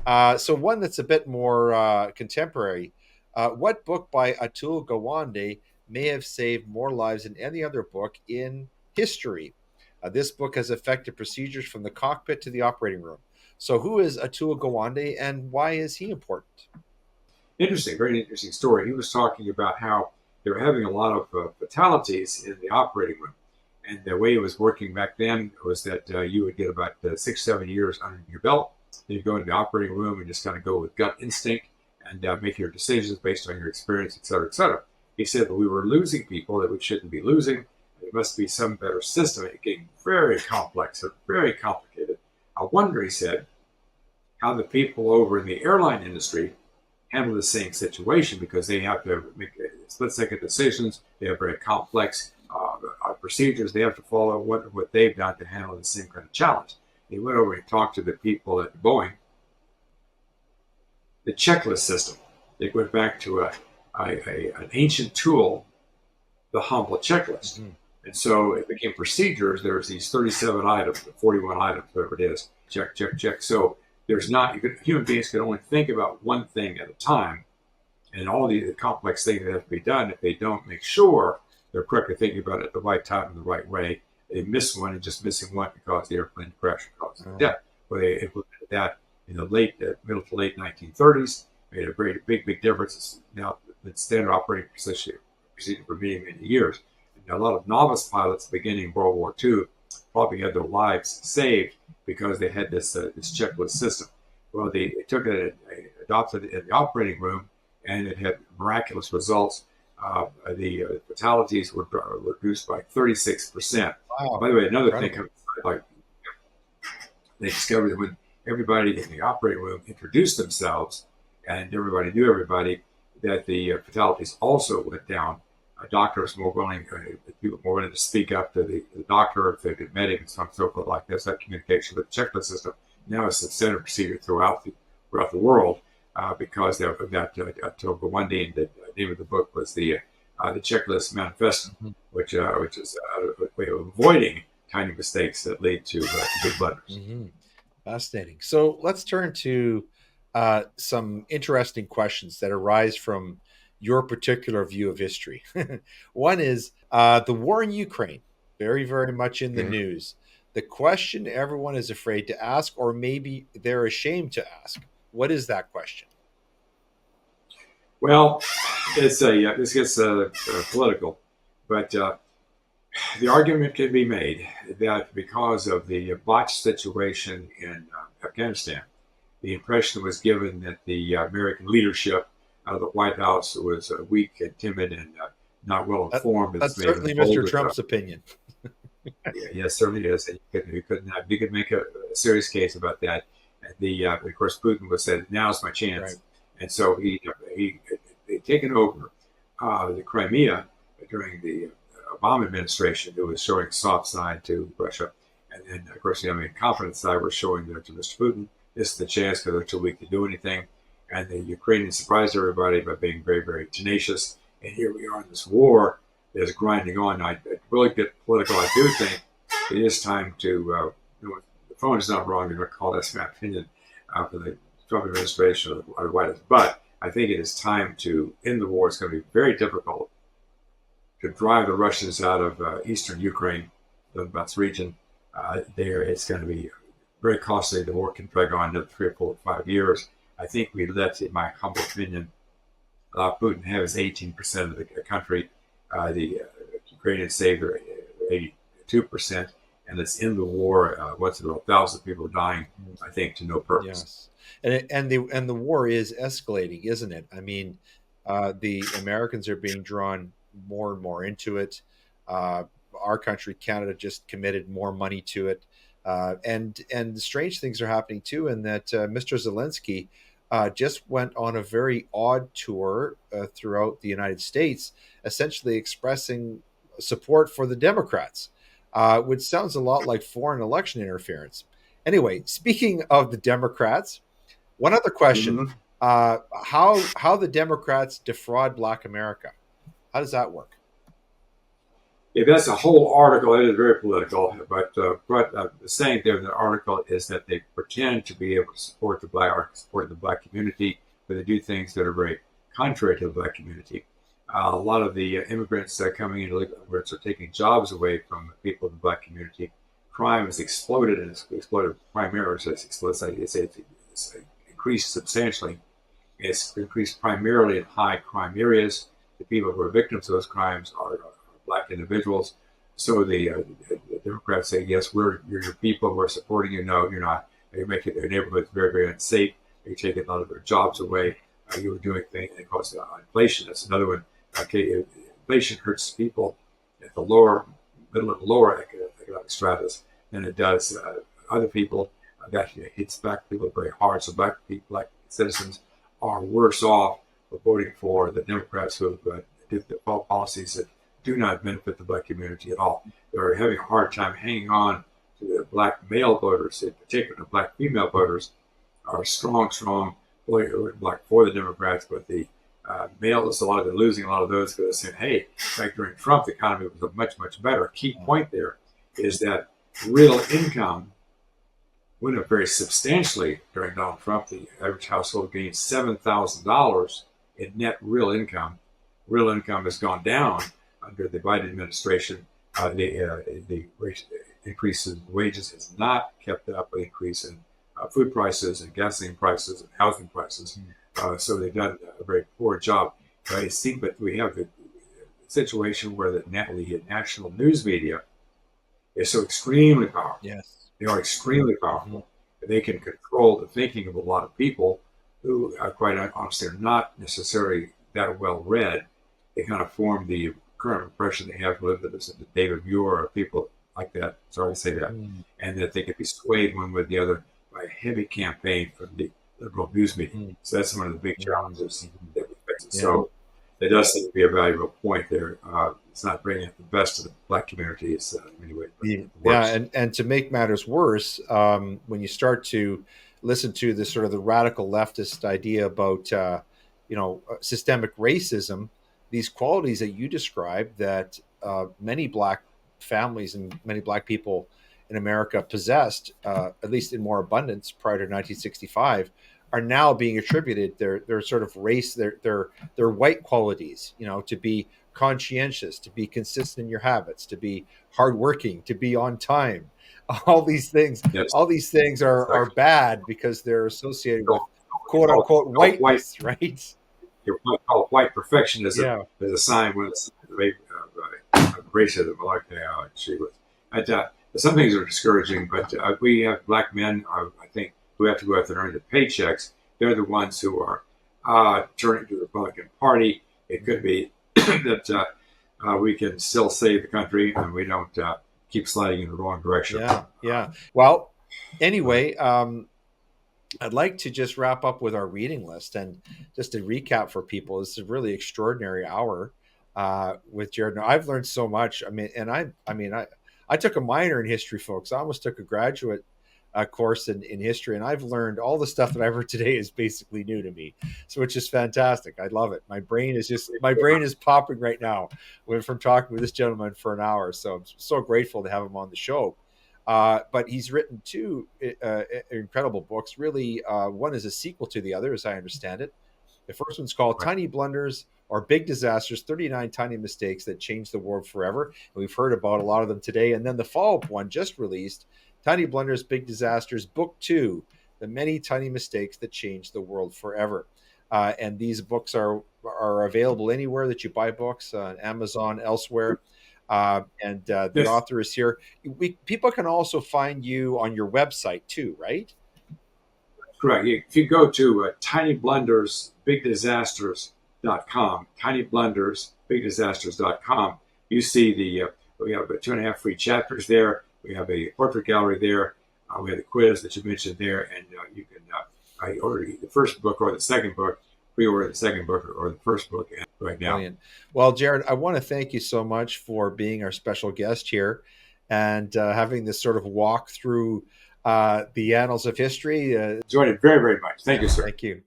So one that's a bit more contemporary. What book by Atul Gawande may have saved more lives than any other book in history? This book has affected procedures from the cockpit to the operating room. So who is Atul Gawande and why is he important? Interesting, very interesting story. He was talking about how they were having a lot of fatalities in the operating room. And the way it was working back then was that you would get about 6, 7 years under your belt. Then you go into the operating room and just kind of go with gut instinct and make your decisions based on your experience, et cetera, et cetera. He said that we were losing people that we shouldn't be losing. There must be some better system. It getting very complex and very complicated. I wonder, he said, how the people over in the airline industry handle the same situation because they have to make split second decisions. They have very complex procedures they have to follow. What they've done to handle the same kind of challenge. He went over and talked to the people at Boeing. The checklist system. They went back to an ancient tool, the humble checklist. Mm-hmm. And so it became procedures. There's these 37 items, 41 items, whatever it is. Check, check, check. So there's not, human beings can only think about one thing at a time. And all the complex things that have to be done, if they don't make sure they're correctly thinking about it at the right time in the right way, they miss one, and just missing one can cause the airplane crash and cause death. Well, they implemented that in the middle to late 1930s, made a very big difference. It's now the standard operating procedure for many, many years. And a lot of novice pilots beginning World War II probably had their lives saved because they had this checklist system. Well, they took it and adopted it in the operating room, and it had miraculous results. The fatalities were reduced by 36%. Wow, By the way, another thing, incredible. like they discovered that when everybody in the operating room introduced themselves and everybody knew everybody, that the fatalities also went down. Doctors more willing, people more willing to speak up to the doctor if they had met him and so forth like this. That communication with the checklist system now is the standard procedure throughout the world because of that. One day, the name of the book was the Checklist Manifesto, Mm-hmm. which is a way of avoiding tiny mistakes that lead to big blunders. Mm-hmm. Fascinating. So let's turn to some interesting questions that arise from your particular view of history. One is the war in Ukraine, very, very much in the Okay. news. The question everyone is afraid to ask, or maybe they're ashamed to ask. What is that question? Well, it's this gets political, but the argument can be made that because of the botched situation in Afghanistan, the impression was given that the American leadership out of the White House was weak and timid and not well That, informed. It's that's may have been certainly bold Mr. with Trump's opinion. yeah, yes, certainly is. And you could make a serious case about that. Of course, Putin was said, "Now's my Right. chance," and so he they'd taken over the Crimea during the Obama administration, who was showing soft side to Russia, and then of course the confident side was showing there to Mr. Putin. This is the chance because they're too weak to do anything, and the Ukrainians surprised everybody by being very, very tenacious. And here we are in this war is grinding on. I really get political. I do think it is time to. The phone is not wrong. You're going to call that's my opinion for the Trump administration or the White House, but I think it is time to end the war. It's going to be very difficult to drive the Russians out of eastern Ukraine, the Donbass region. There, it's going to be very costly. The war can drag on another 3 or 4 or 5 years. I think we let, in my humble opinion, Putin have his 18% of the country. The Ukrainians saved their 82%, and it's in the war. What's it, 1,000 people dying, I think, to no purpose. Yes, and the war is escalating, isn't it? I mean, the Americans are being drawn more and more into it. Our country, Canada, just committed more money to it, and strange things are happening too. In that Mr. Zelensky just went on a very odd tour throughout the United States, essentially expressing support for the Democrats, which sounds a lot like foreign election interference. Anyway, speaking of the Democrats, one other question: Mm-hmm. how the Democrats defraud Black America? How does that work? if that's a whole article, it is very political. But the saying there in the article is that they pretend to be able to support support the black community, but they do things that are very contrary to the black community. A lot of the immigrants that are coming into illegal immigrants are taking jobs away from people in the black community. Crime has exploded, and it's exploded primarily. So it's increased substantially. It's increased primarily in high crime areas. The people who are victims of those crimes are black individuals. So the Democrats say, yes, you're your people, we're supporting you. No, you're not. You're making their neighborhoods very, very unsafe. You're taking a lot of their jobs away. You were doing things that cause inflation. That's another one. Okay, inflation hurts people at the lower, middle, and lower economic stratus than it does other people. That hits black people very hard. So black citizens are worse off for voting for the Democrats who have developed policies that do not benefit the black community at all. They're having a hard time hanging on to the black male voters, in particular. The black female voters are strong black for the Democrats, but the males, they're losing a lot of those because they're saying, hey, back during Trump, the economy was much better. A key point there is that real income went up very substantially during Donald Trump. The average household gained $7,000 in net real income. Real income has gone down under the Biden administration. The increase in wages has not kept up with the increase in food prices and gasoline prices and housing prices. So they've done a very poor job. I see, but we have the situation where the national news media is so extremely powerful. Yes. They are extremely powerful. They can control the thinking of a lot of people who, quite honestly, are not necessarily that well read. They kind of form the current impression they have with David Muir or people like that. Sorry to say that. And that they could be swayed one way or the other by a heavy campaign from the liberal news media. So that's one of the big challenges that we face. Yeah. So there does seem to be a valuable point there. It's not bringing out the best of the black community. It's in many ways. Yeah, and to make matters worse, when you start to listen to this sort of the radical leftist idea about systemic racism, these qualities that you described that many black families and many black people in America possessed, at least in more abundance prior to 1965, are now being attributed their sort of race, their white qualities, to be conscientious, to be consistent in your habits, to be hardworking, to be on time. All these things, Yes. are bad because they're associated with quote unquote whiteness, right? You might call white perfectionism as a sign when it's racism, like she was. Some things are discouraging, but we have black men, I think, who have to go out there and earn the paychecks. They're the ones who are turning to the Republican Party. It could be that we can still save the country and we don't keep sliding in the wrong direction. Yeah. Well, anyway, I'd like to just wrap up with our reading list, and just to recap for people, it's a really extraordinary hour with Jared. Now, I've learned so much. I took a minor in history, folks. I almost took a graduate course in history, and I've learned all the stuff that I've heard today is basically new to me, so which is fantastic. I love it. My brain is popping right now from talking with this gentleman for an hour. So I'm so grateful to have him on the show. But he's written two incredible books. Really, one is a sequel to the other, as I understand it. The first one's called Tiny Blunders or Big Disasters, 39 Tiny Mistakes That Changed the World Forever. And we've heard about a lot of them today. And then the follow-up one just released, Tiny Blunders, Big Disasters, Book 2, The Many Tiny Mistakes That Changed the World Forever. And these books are available anywhere that you buy books, on Amazon, elsewhere. The author is here. People can also find you on your website too, right? Correct. If you go to tinyblundersbigdisasters.com, tinyblundersbigdisasters.com, you see we have 2.5 free chapters there. We have a portrait gallery there. We have the quiz that you mentioned there, and you can order the first book or the second book, pre-order the second book or the first book right now. Brilliant. Well, Jared, I want to thank you so much for being our special guest here and having this sort of walk through the annals of history. Enjoyed it very, very much. Thank you, sir. Thank you.